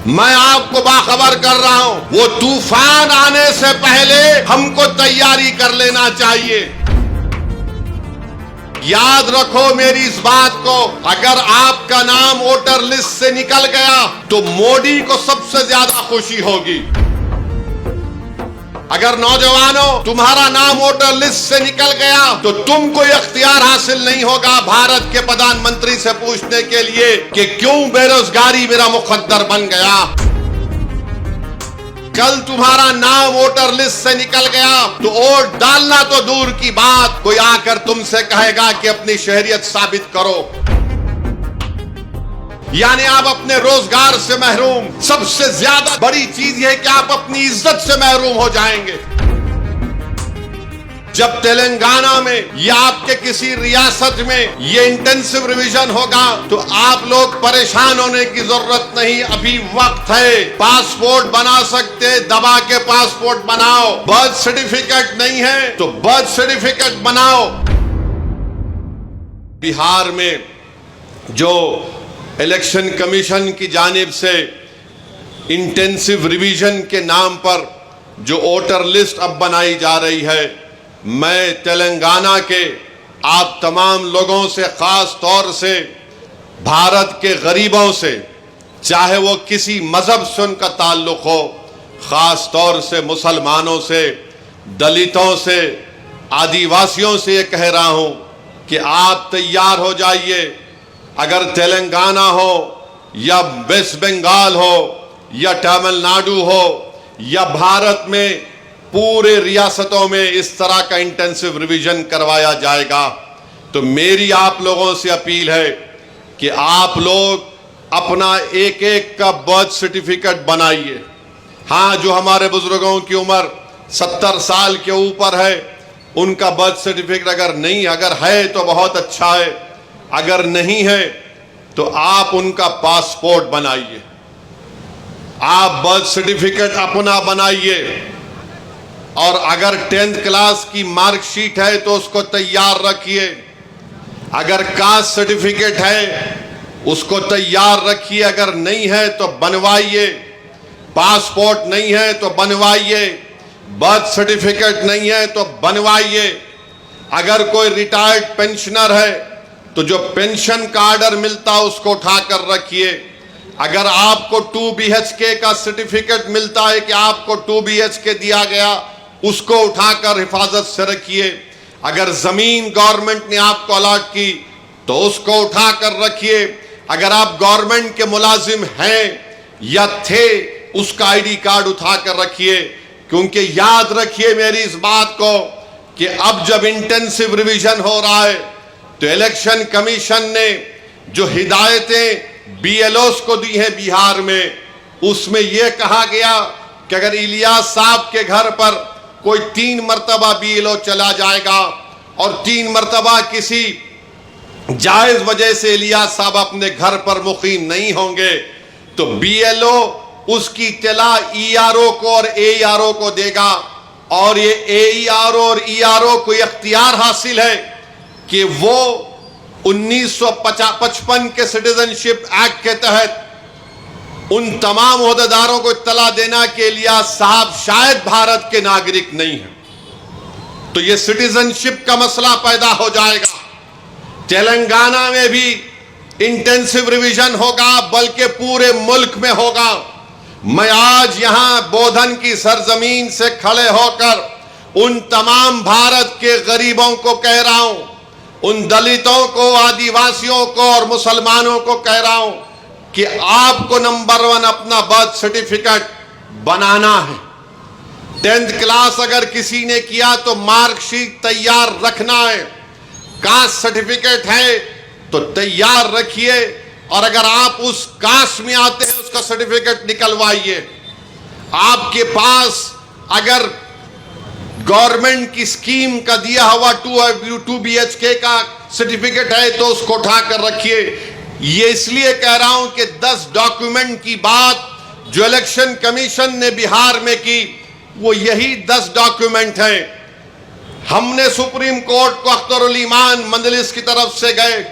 मैं आपको बाखबर कर रहा हूं, वो तूफान आने से पहले हमको तैयारी कर लेना चाहिए। याद रखो मेरी इस बात को, अगर आपका नाम वोटर लिस्ट से निकल गया तो मोदी को सबसे ज्यादा खुशी होगी। अगर नौजवानों तुम्हारा नाम वोटर लिस्ट से निकल गया तो तुमको इख्तियार हासिल नहीं होगा भारत के प्रधानमंत्री से पूछने के लिए कि क्यों बेरोजगारी मेरा मुकद्दर बन गया। कल तुम्हारा नाम वोटर लिस्ट से निकल गया तो वोट डालना तो दूर की बात, कोई आकर तुमसे कहेगा कि अपनी शहरियत साबित करो। यानी आप अपने रोजगार से महरूम, सबसे ज्यादा बड़ी चीज यह है कि आप अपनी इज्जत से महरूम हो जाएंगे। जब तेलंगाना में या आपके किसी रियासत में ये इंटेंसिव रिवीजन होगा तो आप लोग परेशान होने की जरूरत नहीं, अभी वक्त है। पासपोर्ट बना सकते, दबा के पासपोर्ट बनाओ। बर्थ सर्टिफिकेट नहीं है तो बर्थ सर्टिफिकेट बनाओ। बिहार में जो इलेक्शन कमीशन की जानिब से इंटेंसिव रिवीजन के नाम पर जो वोटर लिस्ट अब बनाई जा रही है, मैं तेलंगाना के आप तमाम लोगों से, खास तौर से भारत के गरीबों से, चाहे वो किसी मजहब से उनका ताल्लुक हो, खास तौर से मुसलमानों से, दलितों से, आदिवासियों से ये कह रहा हूं कि आप तैयार हो जाइए। अगर तेलंगाना हो या वेस्ट बंगाल हो या तमिलनाडु हो या भारत में पूरे रियासतों में इस तरह का इंटेंसिव रिवीजन करवाया जाएगा, तो मेरी आप लोगों से अपील है कि आप लोग अपना एक एक का बर्थ सर्टिफिकेट बनाइए। हाँ, जो हमारे बुजुर्गों की उम्र 70 साल के ऊपर है उनका बर्थ सर्टिफिकेट अगर है तो बहुत अच्छा है, अगर नहीं है तो आप उनका पासपोर्ट बनाइए। आप बर्थ सर्टिफिकेट अपना बनाइए और अगर 10th क्लास की मार्कशीट है तो उसको तैयार रखिए। अगर कास्ट सर्टिफिकेट है उसको तैयार रखिए, अगर नहीं है तो बनवाइए। पासपोर्ट नहीं है तो बनवाइए, बर्थ सर्टिफिकेट नहीं है तो बनवाइए। अगर कोई रिटायर्ड पेंशनर है तो जो पेंशन का ऑर्डर मिलता है उसको उठाकर रखिए। अगर आपको 2 BHK का सर्टिफिकेट मिलता है कि आपको 2 BHK दिया गया, उसको उठाकर हिफाजत से रखिए। अगर जमीन गवर्नमेंट ने आपको अलॉट की तो उसको उठाकर रखिए। अगर आप गवर्नमेंट के मुलाजिम हैं या थे, उसका ID कार्ड उठाकर रखिए। क्योंकि याद रखिए मेरी इस बात को कि अब जब इंटेंसिव रिवीजन हो रहा है तो इलेक्शन कमीशन ने जो हिदायतें BLOs को दी हैं बिहार में, उसमें यह कहा गया कि अगर इलियास साहब के घर पर कोई 3 मरतबा BLO चला जाएगा और 3 मरतबा किसी जायज वजह से इलियास साहब अपने घर पर मुकीम नहीं होंगे तो BLO उसकी इत्तला ERO को और AERO को देगा। और ये AERO और ERO को इख्तियार हासिल है कि वो 1955 के सिटीजनशिप एक्ट के तहत उन तमाम ओहदेदारों को इत्तला देना के लिए साहब शायद भारत के नागरिक नहीं है, तो ये सिटीजनशिप का मसला पैदा हो जाएगा। तेलंगाना में भी इंटेंसिव रिवीजन होगा, बल्कि पूरे मुल्क में होगा। मैं आज यहां बोधन की सरजमीन से खड़े होकर उन तमाम भारत के गरीबों को कह रहा हूं, उन दलितों को, आदिवासियों को और मुसलमानों को कह रहा हूं कि आपको नंबर 1 अपना बर्थ सर्टिफिकेट बनाना है। 10th क्लास अगर किसी ने किया तो मार्कशीट तैयार रखना है। कास्ट सर्टिफिकेट है तो तैयार रखिए, और अगर आप उस कास्ट में आते हैं उसका सर्टिफिकेट निकलवाइए। आपके पास अगर गवर्नमेंट की स्कीम का दिया हुआ 2 BHK का सर्टिफिकेट है तो उसको उठाकर रखिए। ये इसलिए कह रहा हूं कि 10 डॉक्यूमेंट की बात जो इलेक्शन कमीशन ने बिहार में की वो यही 10 डॉक्यूमेंट हैं। हमने सुप्रीम कोर्ट को अख्तरुल ईमान मंजलिस की तरफ से गए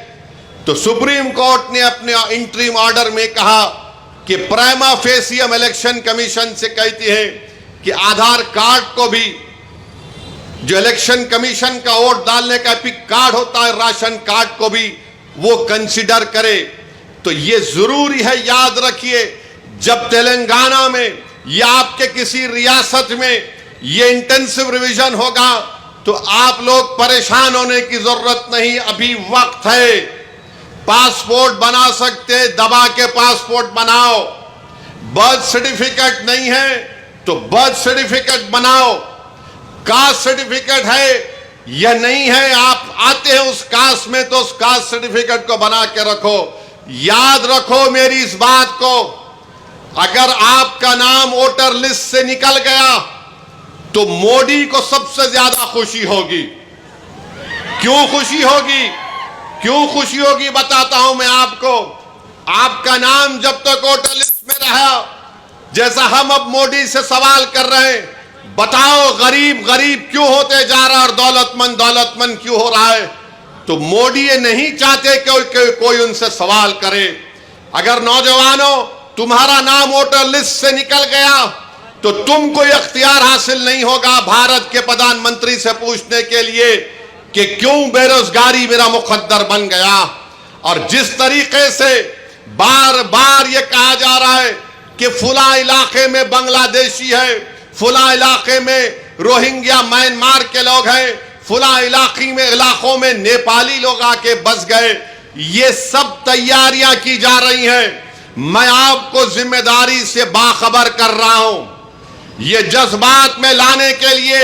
तो सुप्रीम कोर्ट ने अपने इंटरिम ऑर्डर में कहा कि प्राइमा फेसी हम इलेक्शन कमीशन से कहती है कि आधार कार्ड को भी, जो इलेक्शन कमीशन का वोट डालने का एपिक कार्ड होता है, राशन कार्ड को भी वो कंसीडर करे। तो ये जरूरी है, याद रखिए, जब तेलंगाना में या आपके किसी रियासत में ये इंटेंसिव रिवीजन होगा तो आप लोग परेशान होने की जरूरत नहीं, अभी वक्त है। पासपोर्ट बना सकते, दबा के पासपोर्ट बनाओ। बर्थ सर्टिफिकेट नहीं है तो बर्थ सर्टिफिकेट बनाओ। कास्ट सर्टिफिकेट है या नहीं है, आप आते हैं उस कास्ट में तो उस कास्ट सर्टिफिकेट को बना के रखो। याद रखो मेरी इस बात को, अगर आपका नाम वोटर लिस्ट से निकल गया तो मोदी को सबसे ज्यादा खुशी होगी। क्यों खुशी होगी? क्यों खुशी होगी बताता हूं मैं आपको। आपका नाम जब तक वोटर लिस्ट में रहा, जैसा हम अब मोदी से सवाल कर रहे हैं, बताओ गरीब गरीब क्यों होते जा रहा है और दौलतमंद दौलतमंद क्यों हो रहा है, तो मोदी ये नहीं चाहते कि कोई उनसे सवाल करे। अगर नौजवानों तुम्हारा नाम वोटर लिस्ट से निकल गया तो तुमको इख्तियार हासिल नहीं होगा भारत के प्रधानमंत्री से पूछने के लिए कि क्यों बेरोजगारी मेरा मुकद्दर बन गया। और जिस तरीके से बार बार ये कहा जा रहा है कि फुला इलाके में बांग्लादेशी है, फुला इलाके में रोहिंग्या म्यांमार के लोग हैं, फुला इलाकों में नेपाली लोग आके बस गए, ये सब तैयारियां की जा रही हैं। मैं आपको जिम्मेदारी से बाखबर कर रहा हूं। ये जज्बात में लाने के लिए,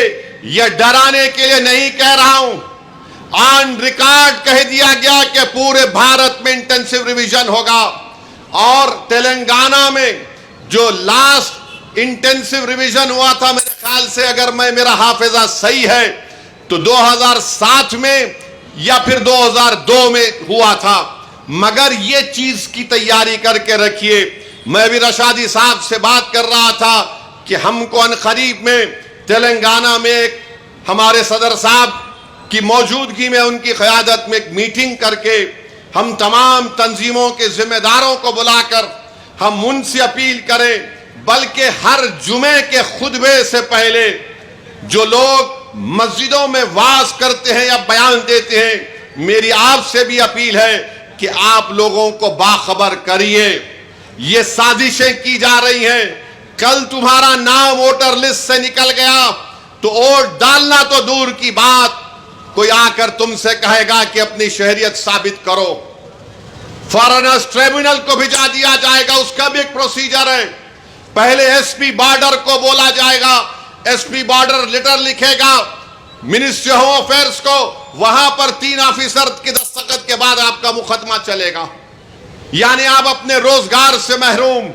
ये डराने के लिए नहीं कह रहा हूं। ऑन रिकॉर्ड कह दिया गया कि पूरे भारत में इंटेंसिव रिवीजन होगा। और तेलंगाना में जो लास्ट इंटेंसिव रिवीजन हुआ था, मेरे ख्याल से अगर मेरा हाफिजा सही है तो 2007 में या फिर 2002 में हुआ था। मगर ये चीज की तैयारी करके रखिए। मैं भी रशादी साहब से बात कर रहा था कि हमको अनकरीब में तेलंगाना में एक हमारे सदर साहब की मौजूदगी में, उनकी क़यादत में एक मीटिंग करके हम तमाम तंजीमों के जिम्मेदारों को बुलाकर हम उनसे अपील करें, बल्कि हर जुमे के खुतबे से पहले जो लोग मस्जिदों में वाज करते हैं या बयान देते हैं, मेरी आपसे भी अपील है कि आप लोगों को बाखबर करिए। ये साजिशें की जा रही हैं। कल तुम्हारा नाम वोटर लिस्ट से निकल गया तो वोट डालना तो दूर की बात, कोई आकर तुमसे कहेगा कि अपनी शहरियत साबित करो। फॉरेनर्स ट्रिब्यूनल को भिजा दिया जाएगा, उसका भी एक प्रोसीजर है। पहले एसपी बॉर्डर को बोला जाएगा, एसपी बॉर्डर लेटर लिखेगा मिनिस्ट्री होम अफेयर्स को, वहां पर 3 ऑफिसर के दस्तखत के बाद आपका मुकदमा चलेगा। यानी आप अपने रोजगार से महरूम।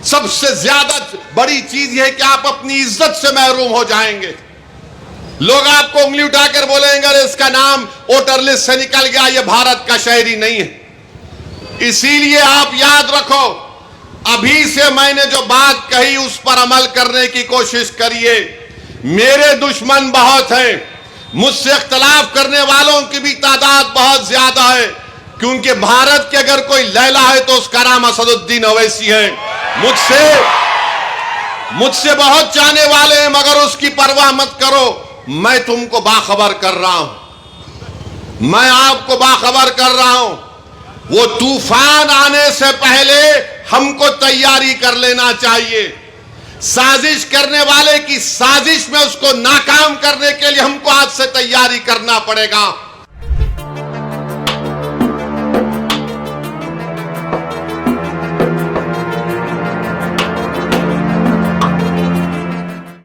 सबसे ज्यादा बड़ी चीज यह कि आप अपनी इज्जत से महरूम हो जाएंगे। लोग आपको उंगली उठाकर बोलेंगे अरे इसका नाम वोटर लिस्ट से निकल गया, यह भारत का शहरी नहीं है। इसीलिए आप याद रखो, अभी से मैंने जो बात कही उस पर अमल करने की कोशिश करिए। मेरे दुश्मन बहुत हैं, मुझसे इख्तलाफ करने वालों की भी तादाद बहुत ज्यादा है, क्योंकि भारत के अगर कोई लैला है तो उसका नाम असदुद्दीन ओवैसी है। मुझसे बहुत चाहने वाले हैं, मगर उसकी परवाह मत करो। मैं तुमको बाखबर कर रहा हूं, मैं आपको बाखबर कर रहा हूं। वो तूफान आने से पहले हमको तैयारी कर लेना चाहिए। साजिश करने वाले की साजिश में उसको नाकाम करने के लिए हमको आज से तैयारी करना पड़ेगा।